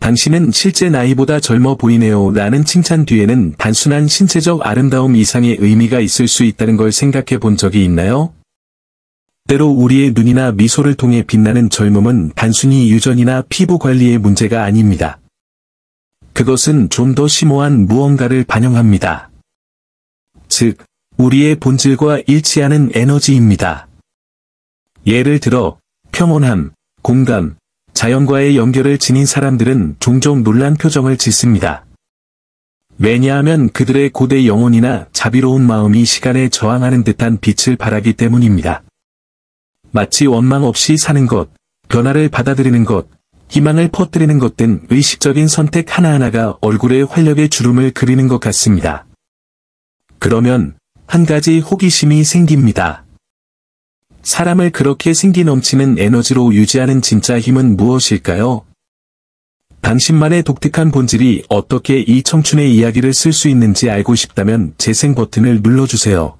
당신은 실제 나이보다 젊어 보이네요 라는 칭찬 뒤에는 단순한 신체적 아름다움 이상의 의미가 있을 수 있다는 걸 생각해 본 적이 있나요? 때로 우리의 눈이나 미소를 통해 빛나는 젊음은 단순히 유전이나 피부 관리의 문제가 아닙니다. 그것은 좀 더 심오한 무언가를 반영합니다. 즉, 우리의 본질과 일치하는 에너지입니다. 예를 들어, 평온함, 공감, 자연과의 연결을 지닌 사람들은 종종 놀란 표정을 짓습니다. 왜냐하면 그들의 고대 영혼이나 자비로운 마음이 시간에 저항하는 듯한 빛을 발하기 때문입니다. 마치 원망 없이 사는 것, 변화를 받아들이는 것, 희망을 퍼뜨리는 것 등 의식적인 선택 하나하나가 얼굴에 활력의 주름을 그리는 것 같습니다. 그러면 한 가지 호기심이 생깁니다. 사람을 그렇게 생기 넘치는 에너지로 유지하는 진짜 힘은 무엇일까요? 당신만의 독특한 본질이 어떻게 이 청춘의 이야기를 쓸 수 있는지 알고 싶다면 재생 버튼을 눌러주세요.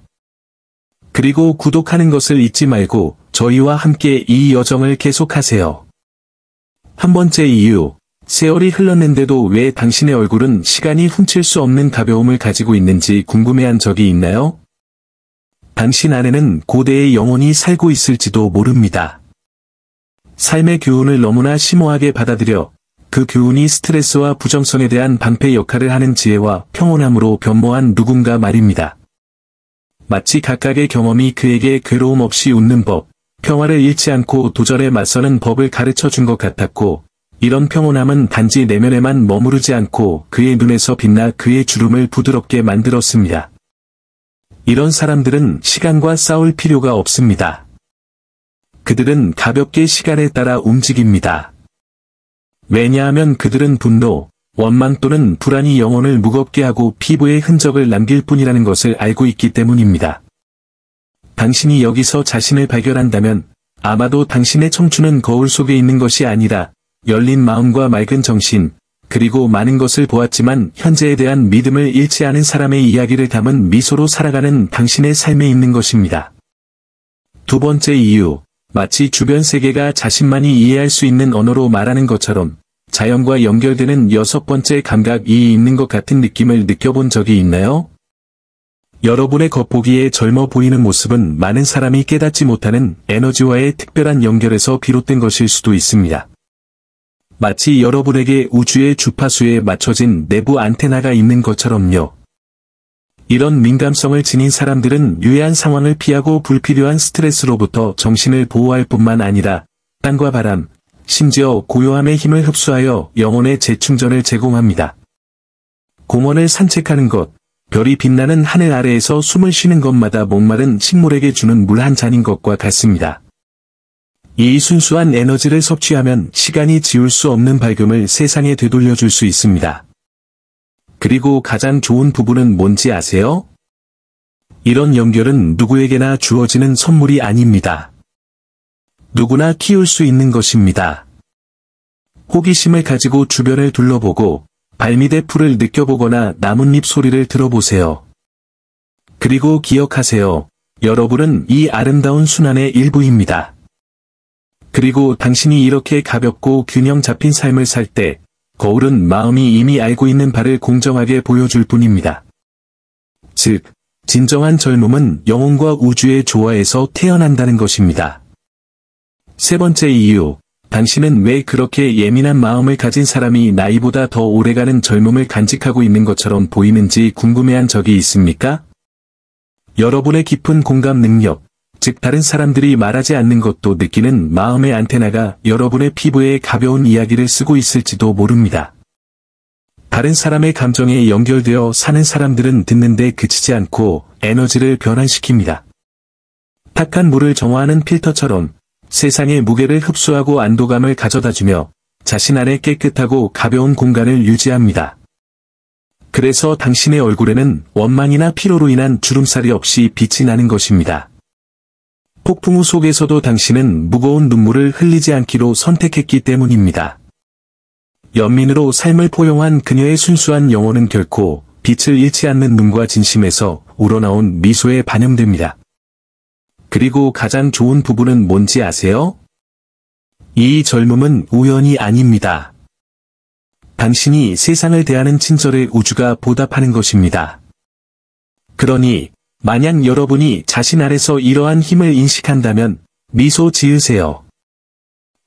그리고 구독하는 것을 잊지 말고 저희와 함께 이 여정을 계속하세요. 한 번째 이유, 세월이 흘렀는데도 왜 당신의 얼굴은 시간이 훔칠 수 없는 가벼움을 가지고 있는지 궁금해한 적이 있나요? 당신 안에는 고대의 영혼이 살고 있을지도 모릅니다. 삶의 교훈을 너무나 심오하게 받아들여 그 교훈이 스트레스와 부정성에 대한 방패 역할을 하는 지혜와 평온함으로 변모한 누군가 말입니다. 마치 각각의 경험이 그에게 괴로움 없이 웃는 법, 평화를 잃지 않고 도전에 맞서는 법을 가르쳐 준 것 같았고, 이런 평온함은 단지 내면에만 머무르지 않고 그의 눈에서 빛나 그의 주름을 부드럽게 만들었습니다. 이런 사람들은 시간과 싸울 필요가 없습니다. 그들은 가볍게 시간에 따라 움직입니다. 왜냐하면 그들은 분노, 원망 또는 불안이 영혼을 무겁게 하고 피부에 흔적을 남길 뿐이라는 것을 알고 있기 때문입니다. 당신이 여기서 자신을 발견한다면 아마도 당신의 청춘은 거울 속에 있는 것이 아니라 열린 마음과 맑은 정신, 그리고 많은 것을 보았지만 현재에 대한 믿음을 잃지 않은 사람의 이야기를 담은 미소로 살아가는 당신의 삶에 있는 것입니다. 두 번째 이유, 마치 주변 세계가 자신만이 이해할 수 있는 언어로 말하는 것처럼 자연과 연결되는 여섯 번째 감각이 있는 것 같은 느낌을 느껴본 적이 있나요? 여러분의 겉보기에 젊어 보이는 모습은 많은 사람이 깨닫지 못하는 에너지와의 특별한 연결에서 비롯된 것일 수도 있습니다. 마치 여러분에게 우주의 주파수에 맞춰진 내부 안테나가 있는 것처럼요. 이런 민감성을 지닌 사람들은 유해한 상황을 피하고 불필요한 스트레스로부터 정신을 보호할 뿐만 아니라 땅과 바람, 심지어 고요함의 힘을 흡수하여 영혼의 재충전을 제공합니다. 공원을 산책하는 것, 별이 빛나는 하늘 아래에서 숨을 쉬는 것마다 목마른 식물에게 주는 물 한 잔인 것과 같습니다. 이 순수한 에너지를 섭취하면 시간이 지울 수 없는 밝음을 세상에 되돌려줄 수 있습니다. 그리고 가장 좋은 부분은 뭔지 아세요? 이런 연결은 누구에게나 주어지는 선물이 아닙니다. 누구나 키울 수 있는 것입니다. 호기심을 가지고 주변을 둘러보고 발밑의 풀을 느껴보거나 나뭇잎 소리를 들어보세요. 그리고 기억하세요. 여러분은 이 아름다운 순환의 일부입니다. 그리고 당신이 이렇게 가볍고 균형 잡힌 삶을 살 때 거울은 마음이 이미 알고 있는 바를 공정하게 보여줄 뿐입니다. 즉, 진정한 젊음은 영혼과 우주의 조화에서 태어난다는 것입니다. 세 번째 이유, 당신은 왜 그렇게 예민한 마음을 가진 사람이 나이보다 더 오래가는 젊음을 간직하고 있는 것처럼 보이는지 궁금해한 적이 있습니까? 여러분의 깊은 공감 능력, 즉 다른 사람들이 말하지 않는 것도 느끼는 마음의 안테나가 여러분의 피부에 가벼운 이야기를 쓰고 있을지도 모릅니다. 다른 사람의 감정에 연결되어 사는 사람들은 듣는데 그치지 않고 에너지를 변환시킵니다. 탁한 물을 정화하는 필터처럼 세상의 무게를 흡수하고 안도감을 가져다주며 자신 안에 깨끗하고 가벼운 공간을 유지합니다. 그래서 당신의 얼굴에는 원망이나 피로로 인한 주름살이 없이 빛이 나는 것입니다. 폭풍우 속에서도 당신은 무거운 눈물을 흘리지 않기로 선택했기 때문입니다. 연민으로 삶을 포용한 그녀의 순수한 영혼은 결코 빛을 잃지 않는 눈과 진심에서 우러나온 미소에 반영됩니다. 그리고 가장 좋은 부분은 뭔지 아세요? 이 젊음은 우연이 아닙니다. 당신이 세상을 대하는 친절에 우주가 보답하는 것입니다. 그러니 만약 여러분이 자신 안에서 이러한 힘을 인식한다면 미소 지으세요.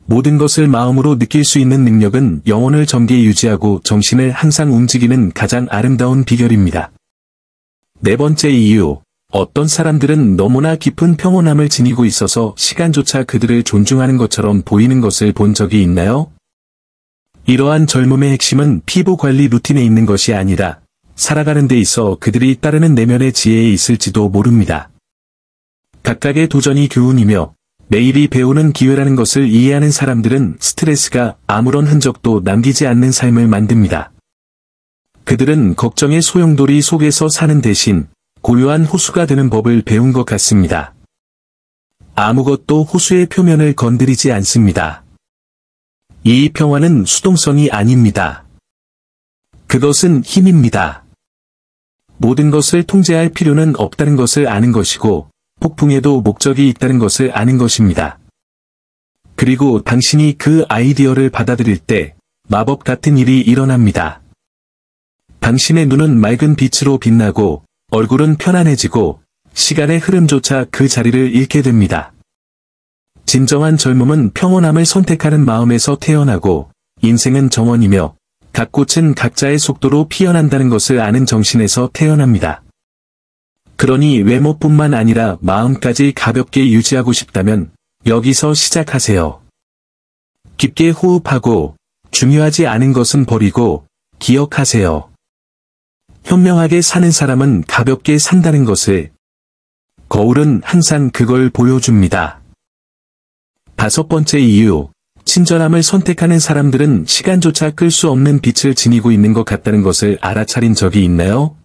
모든 것을 마음으로 느낄 수 있는 능력은 영혼을 정게 유지하고 정신을 항상 움직이는 가장 아름다운 비결입니다. 네 번째 이유, 어떤 사람들은 너무나 깊은 평온함을 지니고 있어서 시간조차 그들을 존중하는 것처럼 보이는 것을 본 적이 있나요? 이러한 젊음의 핵심은 피부 관리 루틴에 있는 것이 아니라 살아가는 데 있어 그들이 따르는 내면의 지혜에 있을지도 모릅니다. 각각의 도전이 교훈이며 매일이 배우는 기회라는 것을 이해하는 사람들은 스트레스가 아무런 흔적도 남기지 않는 삶을 만듭니다. 그들은 걱정의 소용돌이 속에서 사는 대신 고요한 호수가 되는 법을 배운 것 같습니다. 아무것도 호수의 표면을 건드리지 않습니다. 이 평화는 수동성이 아닙니다. 그것은 힘입니다. 모든 것을 통제할 필요는 없다는 것을 아는 것이고 폭풍에도 목적이 있다는 것을 아는 것입니다. 그리고 당신이 그 아이디어를 받아들일 때 마법 같은 일이 일어납니다. 당신의 눈은 맑은 빛으로 빛나고 얼굴은 편안해지고 시간의 흐름조차 그 자리를 잃게 됩니다. 진정한 젊음은 평온함을 선택하는 마음에서 태어나고 인생은 정원이며 각 꽃은 각자의 속도로 피어난다는 것을 아는 정신에서 태어납니다. 그러니 외모뿐만 아니라 마음까지 가볍게 유지하고 싶다면 여기서 시작하세요. 깊게 호흡하고 중요하지 않은 것은 버리고 기억하세요. 현명하게 사는 사람은 가볍게 산다는 것을. 거울은 항상 그걸 보여줍니다. 다섯 번째 이유, 친절함을 선택하는 사람들은 시간조차 끌 수 없는 빛을 지니고 있는 것 같다는 것을 알아차린 적이 있나요?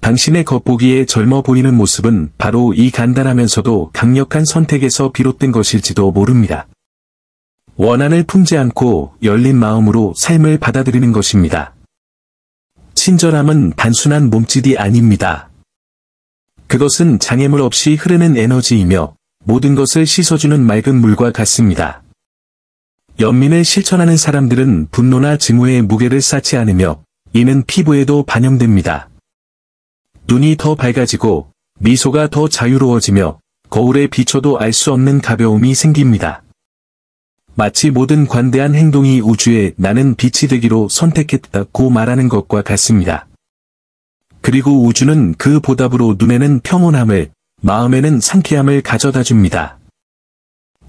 당신의 겉보기에 젊어 보이는 모습은 바로 이 간단하면서도 강력한 선택에서 비롯된 것일지도 모릅니다. 원한을 품지 않고 열린 마음으로 삶을 받아들이는 것입니다. 친절함은 단순한 몸짓이 아닙니다. 그것은 장애물 없이 흐르는 에너지이며 모든 것을 씻어주는 맑은 물과 같습니다. 연민을 실천하는 사람들은 분노나 증오의 무게를 쌓지 않으며 이는 피부에도 반영됩니다. 눈이 더 밝아지고 미소가 더 자유로워지며 거울에 비춰도 알 수 없는 가벼움이 생깁니다. 마치 모든 관대한 행동이 우주에 나는 빛이 되기로 선택했다고 말하는 것과 같습니다. 그리고 우주는 그 보답으로 눈에는 평온함을, 마음에는 상쾌함을 가져다 줍니다.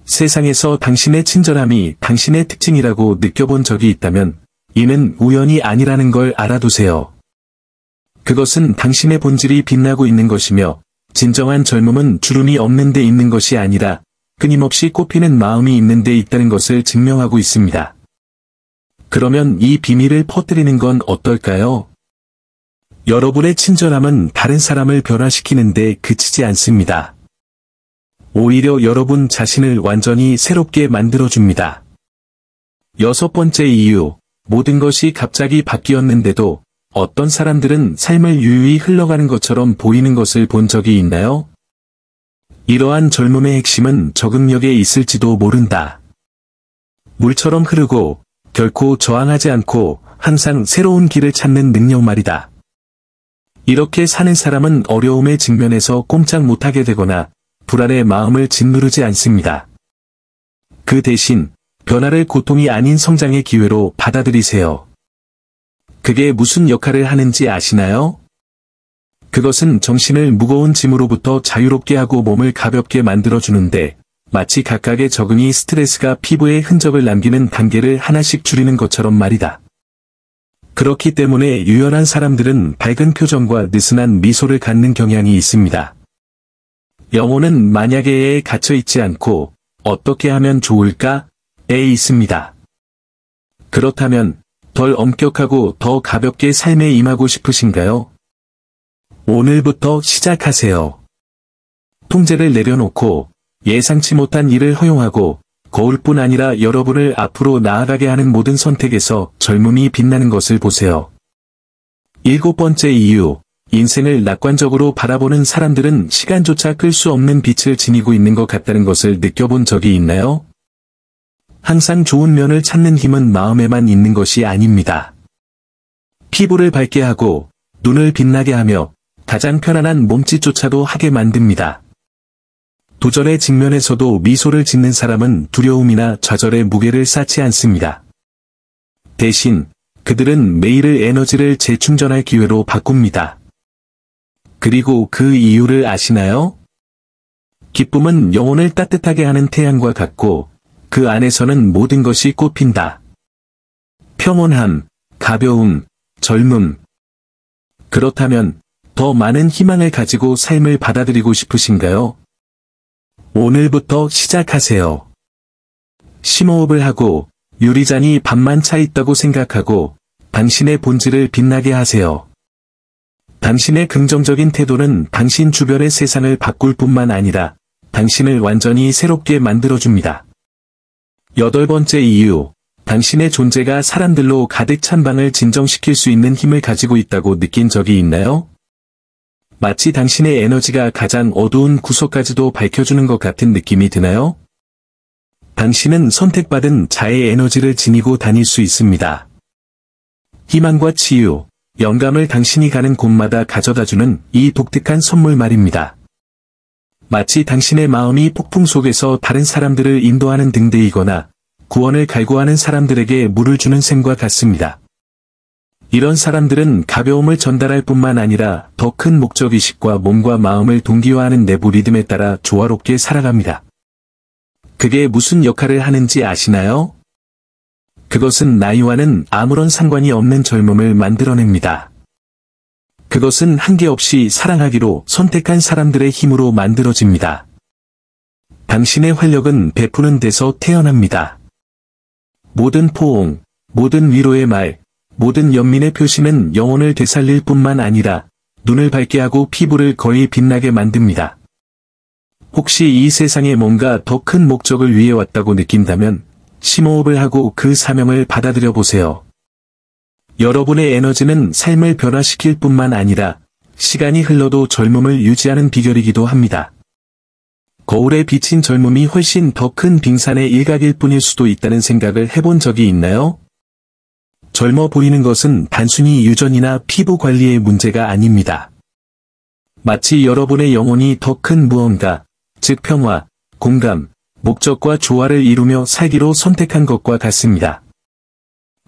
세상에서 당신의 친절함이 당신의 특징이라고 느껴본 적이 있다면 이는 우연이 아니라는 걸 알아두세요. 그것은 당신의 본질이 빛나고 있는 것이며 진정한 젊음은 주름이 없는 데 있는 것이 아니라 끊임없이 꽃피는 마음이 있는 데 있다는 것을 증명하고 있습니다. 그러면 이 비밀을 퍼뜨리는 건 어떨까요? 여러분의 친절함은 다른 사람을 변화시키는 데 그치지 않습니다. 오히려 여러분 자신을 완전히 새롭게 만들어줍니다. 여섯 번째 이유, 모든 것이 갑자기 바뀌었는데도 어떤 사람들은 삶을 유유히 흘러가는 것처럼 보이는 것을 본 적이 있나요? 이러한 젊음의 핵심은 적응력에 있을지도 모른다. 물처럼 흐르고 결코 저항하지 않고 항상 새로운 길을 찾는 능력 말이다. 이렇게 사는 사람은 어려움에 직면해서 꼼짝 못하게 되거나 불안의 마음을 짓누르지 않습니다. 그 대신 변화를 고통이 아닌 성장의 기회로 받아들이세요. 그게 무슨 역할을 하는지 아시나요? 그것은 정신을 무거운 짐으로부터 자유롭게 하고 몸을 가볍게 만들어주는데 마치 각각의 적응이 스트레스가 피부에 흔적을 남기는 단계를 하나씩 줄이는 것처럼 말이다. 그렇기 때문에 유연한 사람들은 밝은 표정과 느슨한 미소를 갖는 경향이 있습니다. 영혼은 만약에에 갇혀있지 않고 어떻게 하면 좋을까에 있습니다. 그렇다면 덜 엄격하고 더 가볍게 삶에 임하고 싶으신가요? 오늘부터 시작하세요. 통제를 내려놓고 예상치 못한 일을 허용하고 거울뿐 아니라 여러분을 앞으로 나아가게 하는 모든 선택에서 젊음이 빛나는 것을 보세요. 일곱 번째 이유, 인생을 낙관적으로 바라보는 사람들은 시간조차 끌 수 없는 빛을 지니고 있는 것 같다는 것을 느껴본 적이 있나요? 항상 좋은 면을 찾는 힘은 마음에만 있는 것이 아닙니다. 피부를 밝게 하고 눈을 빛나게 하며 가장 편안한 몸짓조차도 하게 만듭니다. 도전에 직면해서도 미소를 짓는 사람은 두려움이나 좌절의 무게를 쌓지 않습니다. 대신 그들은 매일의 에너지를 재충전할 기회로 바꿉니다. 그리고 그 이유를 아시나요? 기쁨은 영혼을 따뜻하게 하는 태양과 같고 그 안에서는 모든 것이 꽃핀다. 평온함, 가벼움, 젊음. 그렇다면 더 많은 희망을 가지고 삶을 받아들이고 싶으신가요? 오늘부터 시작하세요. 심호흡을 하고 유리잔이 반만 차 있다고 생각하고 당신의 본질을 빛나게 하세요. 당신의 긍정적인 태도는 당신 주변의 세상을 바꿀 뿐만 아니라 당신을 완전히 새롭게 만들어줍니다. 8번째 이유, 당신의 존재가 사람들로 가득 찬 방을 진정시킬 수 있는 힘을 가지고 있다고 느낀 적이 있나요? 마치 당신의 에너지가 가장 어두운 구석까지도 밝혀주는 것 같은 느낌이 드나요? 당신은 선택받은 자의 에너지를 지니고 다닐 수 있습니다. 희망과 치유, 영감을 당신이 가는 곳마다 가져다주는 이 독특한 선물 말입니다. 마치 당신의 마음이 폭풍 속에서 다른 사람들을 인도하는 등대이거나 구원을 갈구하는 사람들에게 물을 주는 셈과 같습니다. 이런 사람들은 가벼움을 전달할 뿐만 아니라 더 큰 목적의식과 몸과 마음을 동기화하는 내부 리듬에 따라 조화롭게 살아갑니다. 그게 무슨 역할을 하는지 아시나요? 그것은 나이와는 아무런 상관이 없는 젊음을 만들어냅니다. 그것은 한계 없이 사랑하기로 선택한 사람들의 힘으로 만들어집니다. 당신의 활력은 베푸는 데서 태어납니다. 모든 포옹, 모든 위로의 말, 모든 연민의 표시는 영혼을 되살릴 뿐만 아니라 눈을 밝게 하고 피부를 거의 빛나게 만듭니다. 혹시 이 세상에 뭔가 더 큰 목적을 위해 왔다고 느낀다면 심호흡을 하고 그 사명을 받아들여 보세요. 여러분의 에너지는 삶을 변화시킬 뿐만 아니라 시간이 흘러도 젊음을 유지하는 비결이기도 합니다. 거울에 비친 젊음이 훨씬 더 큰 빙산의 일각일 뿐일 수도 있다는 생각을 해본 적이 있나요? 젊어 보이는 것은 단순히 유전이나 피부 관리의 문제가 아닙니다. 마치 여러분의 영혼이 더 큰 무언가, 즉 평화, 공감, 목적과 조화를 이루며 살기로 선택한 것과 같습니다.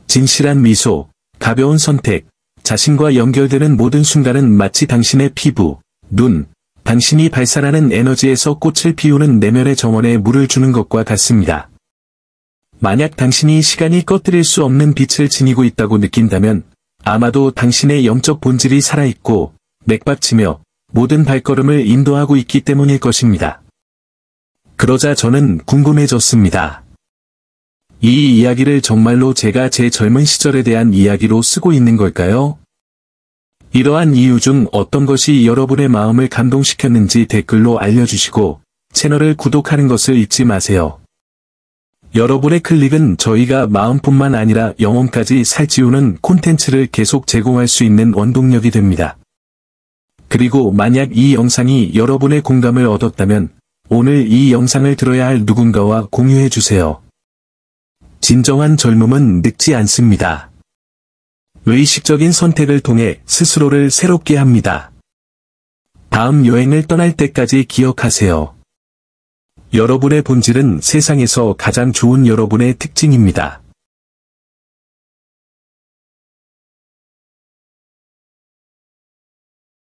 진실한 미소, 가벼운 선택, 자신과 연결되는 모든 순간은 마치 당신의 피부, 눈, 당신이 발산하는 에너지에서 꽃을 피우는 내면의 정원에 물을 주는 것과 같습니다. 만약 당신이 시간이 꺼뜨릴 수 없는 빛을 지니고 있다고 느낀다면 아마도 당신의 영적 본질이 살아있고 맥박치며 모든 발걸음을 인도하고 있기 때문일 것입니다. 그러자 저는 궁금해졌습니다. 이 이야기를 정말로 제가 제 젊은 시절에 대한 이야기로 쓰고 있는 걸까요? 이러한 이유 중 어떤 것이 여러분의 마음을 감동시켰는지 댓글로 알려주시고 채널을 구독하는 것을 잊지 마세요. 여러분의 클릭은 저희가 마음뿐만 아니라 영혼까지 살찌우는 콘텐츠를 계속 제공할 수 있는 원동력이 됩니다. 그리고 만약 이 영상이 여러분의 공감을 얻었다면 오늘 이 영상을 들어야 할 누군가와 공유해주세요. 진정한 젊음은 늙지 않습니다. 의식적인 선택을 통해 스스로를 새롭게 합니다. 다음 여행을 떠날 때까지 기억하세요. 여러분의 본질은 세상에서 가장 좋은 여러분의 특징입니다.